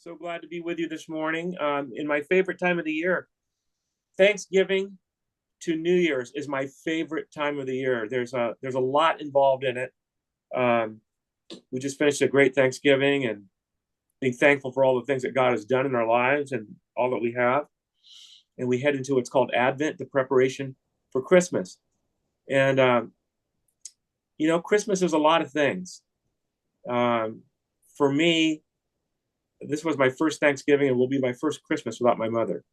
So glad to be with you this morning. In my favorite time of the year, Thanksgiving to New Year's is my favorite time of the year. There's a lot involved in it. Um, we just finished a great Thanksgiving and being thankful for all the things that God has done in our lives and all that we have. And we head into what's called Advent, the preparation for Christmas. And Christmas is a lot of things. Um, for me, this was my first Thanksgiving and will be my first Christmas without my mother.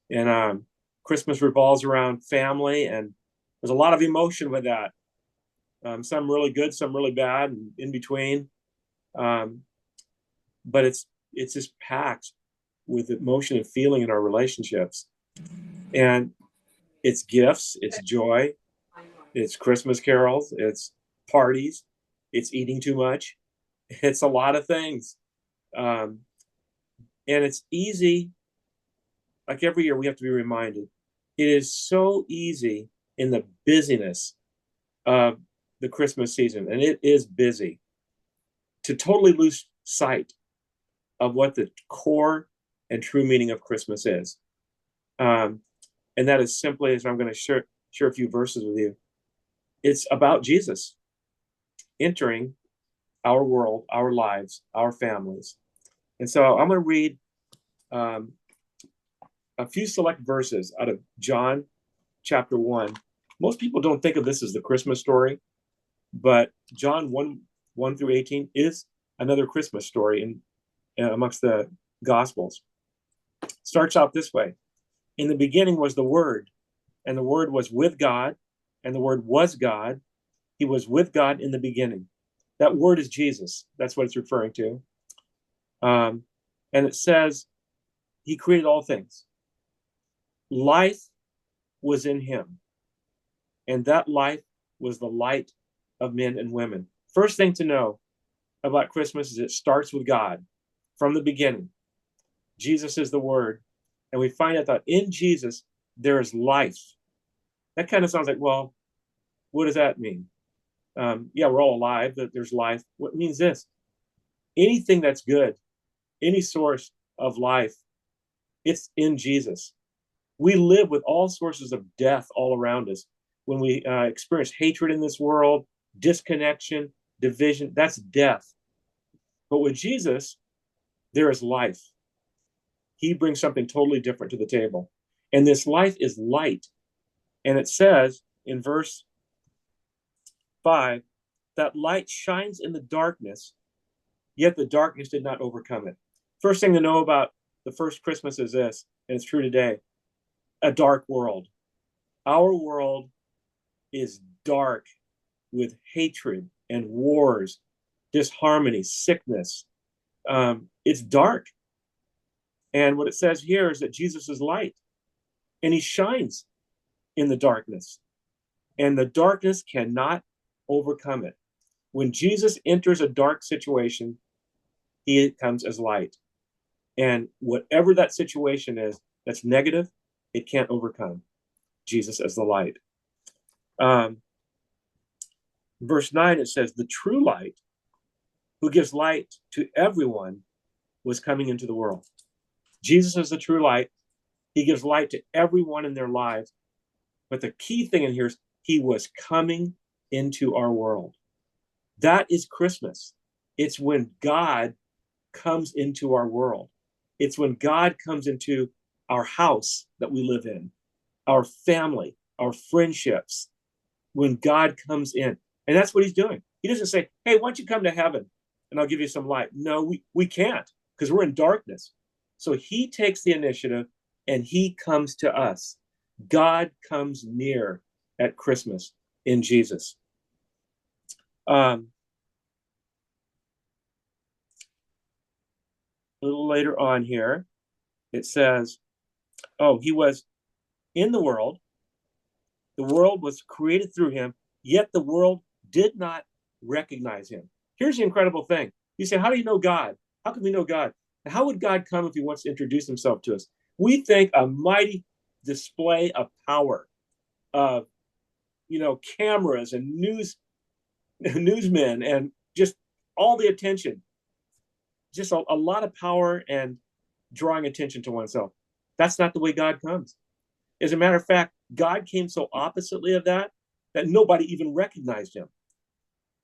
And Christmas revolves around family, and there's a lot of emotion with that. Some really good, some really bad, and in between. Um, but it's just packed with emotion and feeling in our relationships. And it's gifts, it's joy, it's Christmas carols, it's parties, it's eating too much. It's a lot of things. Um, and it's easy, like every year, we have to be reminded it is so easy in the busyness of the Christmas season, and it is busy, to totally lose sight of what the core and true meaning of Christmas is. Um, and that is simply, as I'm going to share a few verses with you, it's about Jesus entering our world, our lives, our families. And so I'm going to read um, a few select verses out of John chapter 1. Most people don't think of this as the Christmas story, but John 1 through 18 is another Christmas story amongst the Gospels. Starts out this way. In the beginning was the Word, and the Word was with God, and the Word was God. He was with God in the beginning. That Word is Jesus. That's what it's referring to. And it says, He created all things. Life was in Him, and that life was the light of men and women. First thing to know about Christmas is it starts with God from the beginning. Jesus is the Word, and we find out that in Jesus there is life. That kind of sounds like, well, what does that mean? Yeah, we're all alive, but there's life. What means this? Anything that's good, any source of life, it's in Jesus. We live with all sources of death all around us. When we experience hatred in this world, disconnection, division, that's death. But with Jesus, there is life. He brings something totally different to the table. And this life is light. And it says in verse 5 that light shines in the darkness, yet the darkness did not overcome it. First thing to know about the first Christmas is this, and it's true today: a dark world. Our world is dark with hatred and wars, disharmony, sickness. It's dark. And what it says here is that Jesus is light, and he shines in the darkness, and the darkness cannot overcome it. When Jesus enters a dark situation, he comes as light. And whatever that situation is that's negative, it can't overcome Jesus as the light. Verse 9, it says, the true light, who gives light to everyone, was coming into the world. Jesus is the true light. He gives light to everyone in their lives. But the key thing in here is he was coming into our world. That is Christmas. It's when God comes into our world. It's when God comes into our house that we live in, our family, our friendships, when God comes in. And that's what he's doing. He doesn't say, hey, why don't you come to heaven and I'll give you some light. No, we can't, because we're in darkness. So he takes the initiative and he comes to us. God comes near at Christmas in Jesus. A little later on here, it says, he was in the world was created through him, yet the world did not recognize him. Here's the incredible thing. You say, how do you know God? How can we know God? How would God come if he wants to introduce himself to us? We think a mighty display of power, of cameras and newsmen and just all the attention. just a lot of power and drawing attention to oneself. That's not the way God comes. As a matter of fact, God came so oppositely of that that nobody even recognized him.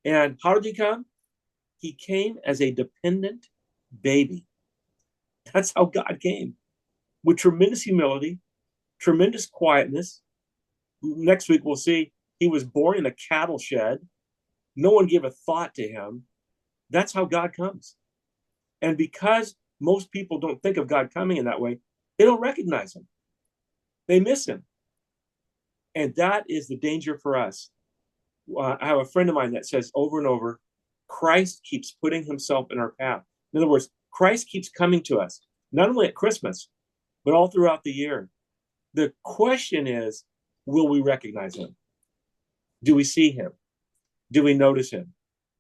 And how did he come? He came as a dependent baby. That's how God came, with tremendous humility, tremendous quietness. Next week, we'll see he was born in a cattle shed. No one gave a thought to him. That's how God comes. And because most people don't think of God coming in that way, they don't recognize him. They miss him. And that is the danger for us. I have a friend of mine that says over and over, Christ keeps putting himself in our path. In other words, Christ keeps coming to us, not only at Christmas, but all throughout the year. The question is, will we recognize him? Do we see him? Do we notice him?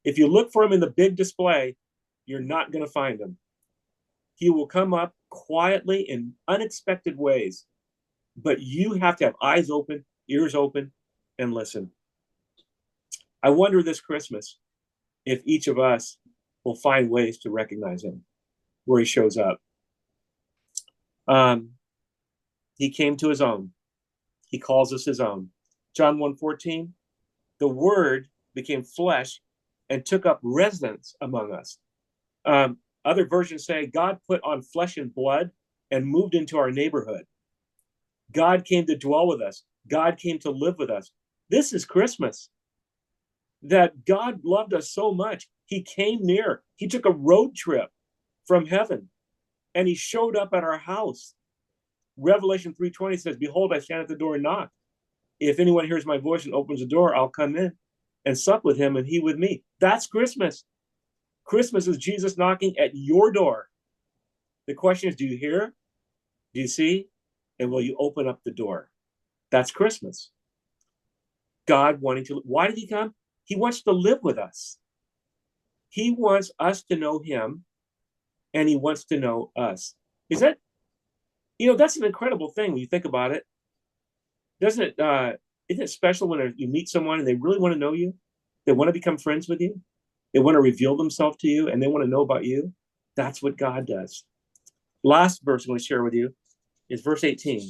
If you look for him in the big display, you're not going to find him. He will come up quietly in unexpected ways, but you have to have eyes open, ears open, and listen. I wonder this Christmas if each of us will find ways to recognize him where he shows up. He came to his own. He calls us his own. John 1:14, the word became flesh and took up residence among us. Other versions say God put on flesh and blood and moved into our neighborhood. God came to dwell with us. God came to live with us. This is Christmas. That God loved us so much. He came near. He took a road trip from heaven and he showed up at our house. Revelation 3:20 says, behold, I stand at the door and knock. If anyone hears my voice and opens the door, I'll come in and sup with him and he with me. That's Christmas. Christmas is Jesus knocking at your door. The question is, do you hear? Do you see? And will you open up the door? That's Christmas. God wanting to, why did he come? He wants to live with us. He wants us to know him and he wants to know us. Is that, that's an incredible thing when you think about it. Doesn't it, isn't it special when you meet someone and they really want to know you? They want to become friends with you. They want to reveal themselves to you and they want to know about you. That's what God does. Last verse I'm going to share with you is verse 18.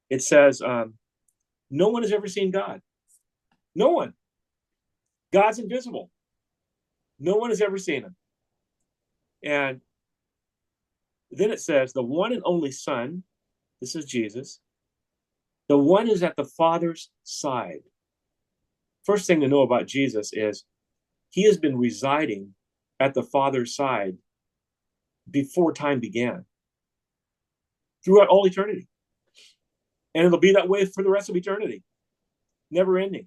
It says, no one has ever seen God. No one. God's invisible. No one has ever seen him. And then it says, the one and only Son, this is Jesus, the one who's at the Father's side. First thing to know about Jesus is he has been residing at the Father's side before time began, throughout all eternity. And it'll be that way for the rest of eternity, never ending.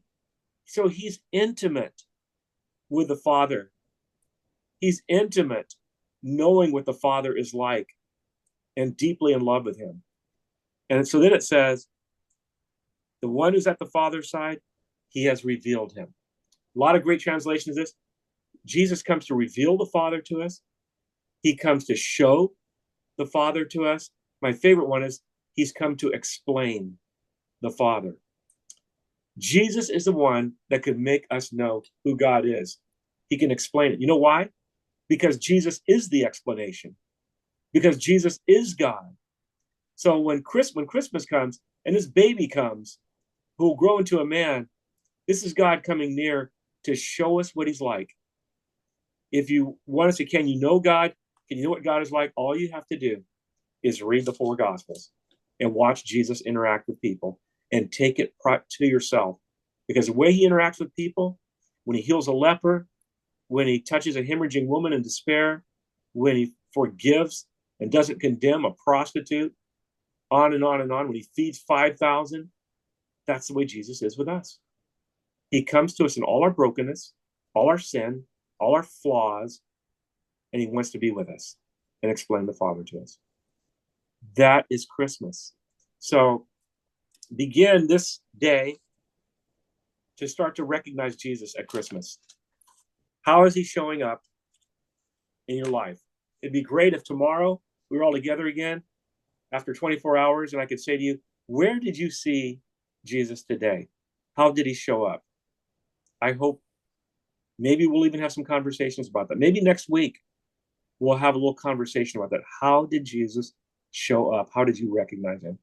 So he's intimate with the Father. He's intimate, knowing what the Father is like and deeply in love with him. And so then it says, the one who's at the Father's side, he has revealed him. A lot of great translations of this. Jesus comes to reveal the Father to us. He comes to show the Father to us. My favorite one is he's come to explain the Father. Jesus is the one that could make us know who God is. He can explain it. You know why? Because Jesus is the explanation. Because Jesus is God. So when Christmas comes and this baby comes, who will grow into a man, this is God coming near to show us what he's like. If you want to say, can you know God? Can you know what God is like? All you have to do is read the 4 Gospels and watch Jesus interact with people and take it to yourself. Because the way he interacts with people, when he heals a leper, when he touches a hemorrhaging woman in despair, when he forgives and doesn't condemn a prostitute, on and on and on, when he feeds 5,000, that's the way Jesus is with us. He comes to us in all our brokenness, all our sin, all our flaws, and he wants to be with us and explain the Father to us. That is Christmas. So begin this day to start to recognize Jesus at Christmas. How is he showing up in your life? It'd be great if tomorrow we were all together again after 24 hours and I could say to you, where did you see Jesus today? How did he show up? I hope Maybe we'll even have some conversations about that. Maybe next week we'll have a little conversation about that. How did Jesus show up? How did you recognize him?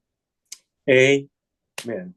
Amen.